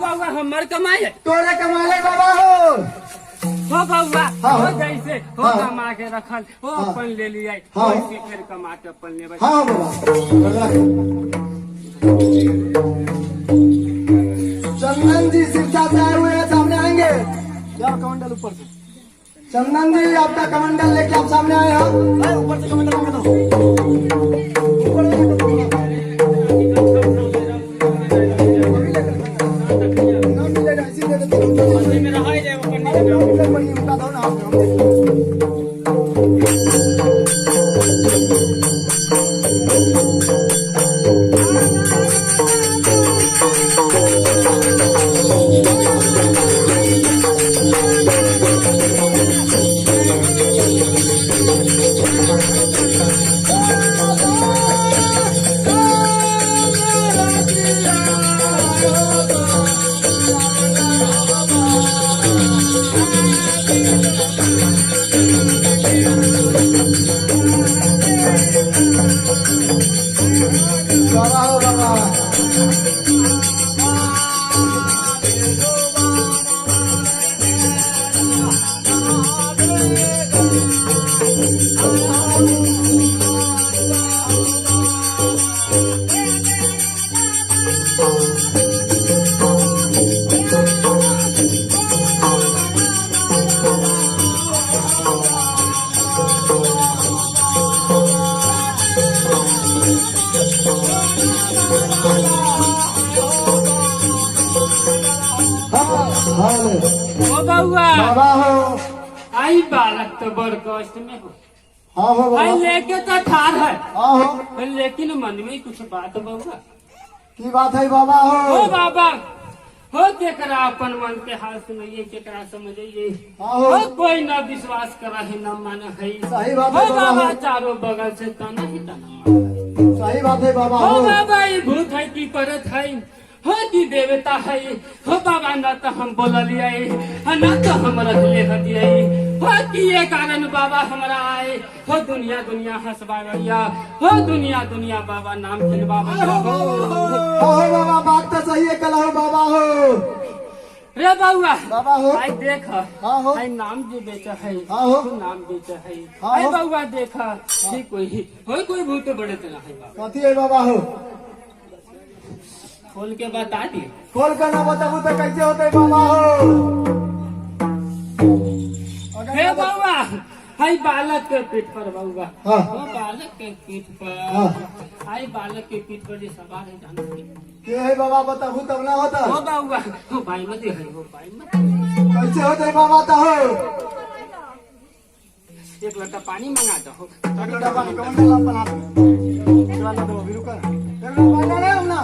बाबा हमार कमाई है तोरे कमाले बाबा हो हो बाबा हाँ, हो हाँ। जैसे हो हाँ। कमा के रखल हो हाँ। अपन ले लिया हाँ। वैसे फिर कमा के अपन ले हाँ बाबा चंदन जी शिक्षा से आए हुए हैं सामने आएंगे यार कमंडल ऊपर से चंदन जी आपका कमंडल लेके आप सामने आए हैं ऊपर से कमंडल लगा दो मेरा हाई जाए बाबा हो बाबा हाँ हो बाबा बाबा हो आई बालक तो बड़ कष्ट में हो हाँ हो आई बाबा लेके तो ठार है हाँ हो लेकिन मन में कुछ बात बाबा की बात है बाबा हो हो बाबा हो केकरा अपन मन के हाल सुनिए केकरा समझिए हाँ हो हो कोई न विश्वास करा है न माना है सही बात हो है बाबा बाबा हो चारों बगल से तना ही तना सही बात है बाबा हो हो बाबा ये भूत है की परत है हो की देवता है हो बाबा न तो हम बोलिए न तो हम रख ले दिए हो की ये कारण बाबा हमारा आए हो दुनिया दुनिया हंसबा गया हो दुनिया दुनिया बाबा नाम खिलवा हाँ हो बाबा बात तो सही है कल हो बाबा हो रे बाबा बाबा हो आई देख हाँ हो आई नाम जो बेचा है हाँ हो। तू नाम बेचा है हाँ आई हो। बाबा देखा जी कोई भूत बड़े तरह है बाबा कथी है बाबा हो खोल के बता दी खोल कर ना बताबू तो कैसे होते बाबा हो हे बाबा हाय बालक के पीठ पर बाबा हाँ। हो बालक के पीठ पर हाँ। हाय बालक के पीठ पर जो सवार है जानते के है बाबा बताबू तब ना होता हो बाबा हो भाई मत है हो भाई मत कैसे होते बाबा तो हो एक लोटा पानी मंगा दो हो एक लोटा पानी कमंडल अपन हाथ चला ना दो अभी रुका एक लोटा पानी डाले हम ना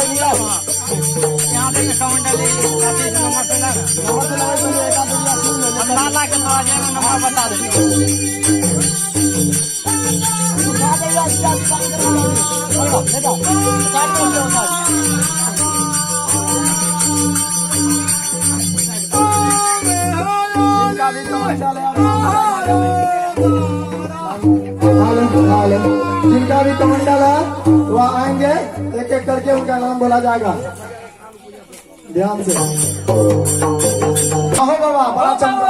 यहाँ देखिए कमंडल माला के नवाजे में नंबर बता दे। जिनका भी कमंडल है वह आएंगे, एक एक करके उनका नाम बोला जाएगा। ध्यान से आहो बाबा, बड़ा चंपा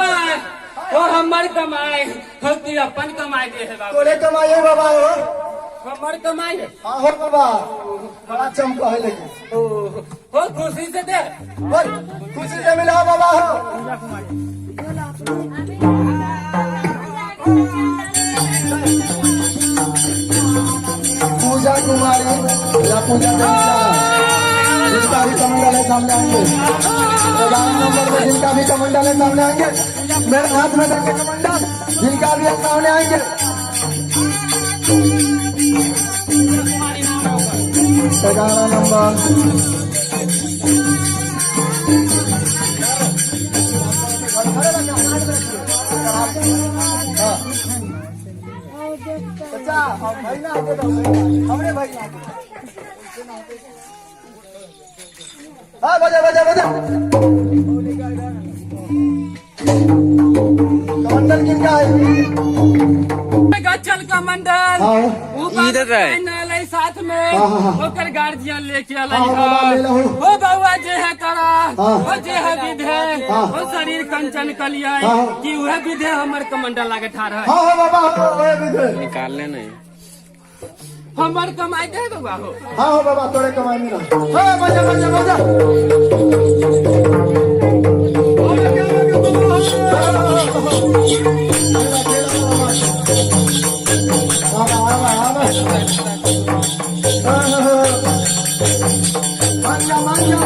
और हमर कमाई होती अपन कमाई दे है बाबा। तोरे कमाइए बाबा हो, हमर कमाई है आहो बाबा, बड़ा चंपा है लेकिन हो खुशी से दे। और खुशी से मिला बाबा हो। पूजा कुमारी या पूजा देविका, जिनका भी कमंडल है सामने आएंगे। 11 नंबर में जिनका भी कमंडल है सामने आएंगे। मेरे हाथ में रखे कमंडल जिनका भी है सामने आएंगे। 11 नंबर बच्चा भाई ना आगे दो, हमरे भाई ना आगे। हाँ बजा बजा बजा। कमंडल किनका है? चल का मंडल हाँ इधर है साथ में हाँ। ओकर गार्जियन लेके अलै हाँ, बाबा ले लो। हो बउआ जे है करा हाँ। हो जे है विधे हाँ। हो शरीर कंचन कलिया हाँ। कि वह विधे हमर कमंडल लागे ठाड़ है। हाँ बाबा हाँ निकालने नहीं हमर कमाई दे बउआ हो। हाँ बाबा, तोड़े कमाई मेरा। हाँ बजा बजा बजा।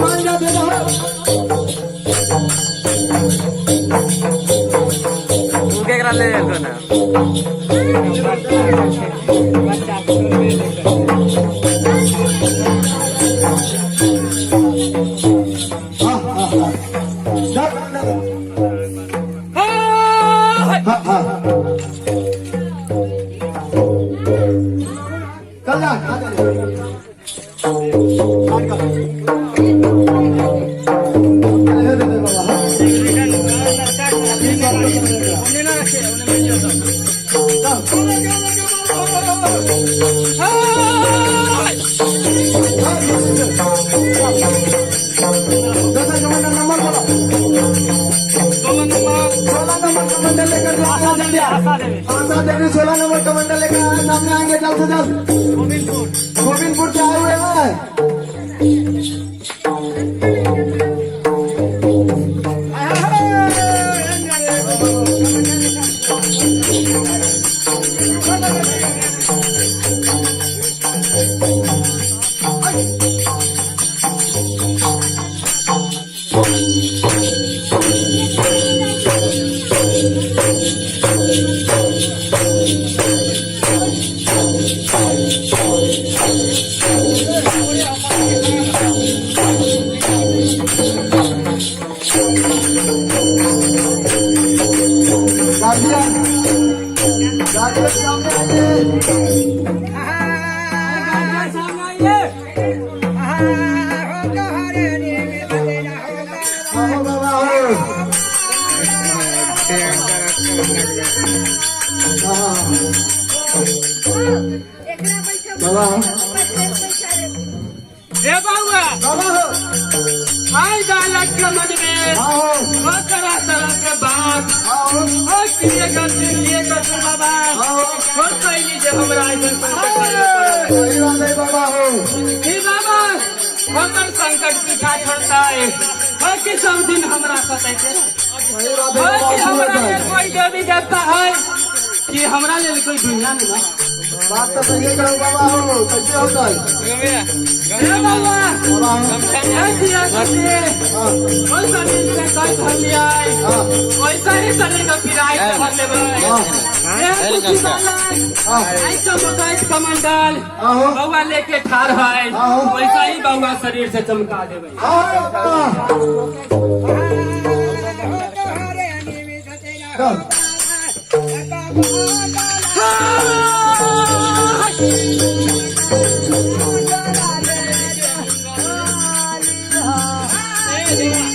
मांझा दे दो। केकरा ले गेल ना कल जा आशा देवी 16 नंबर कमंडल लेकर सामने आएंगे जल्द से जल्द। गोविंदपुर से आए हुए हैं। गार्जियन सामने बाबा रे बाबा बाबा हो आई डालक के मन में आओ हो तरह तरह के बात आओ हो किए गलती लिए गलती बाबा हो कैली जे हमरा इधर संकट आइल सही बात है बाबा हो हे बाबा हमर संकट पीछा छोड़ता है हो कि सब दिन हमरा सताइते सही बात हो है कि हमरा बाबा लेल कोई देवी देवता है कि हमरा लेल कोई दुनिया में ना बात तो सही करो बाबा हो कैसे होता है हे बाबा बाबा हो ऐ दिया करते हाँ कोई शरीर से कोई धर लिया हाँ वैसा ही शरीर का किराए से भर ले ऐसा मोटाई कमंडल आहो बउआ लेके ठाड़ है आहो। वैसा ही बउआ शरीर से चमका देवे आओ बाबा चल. ए देवा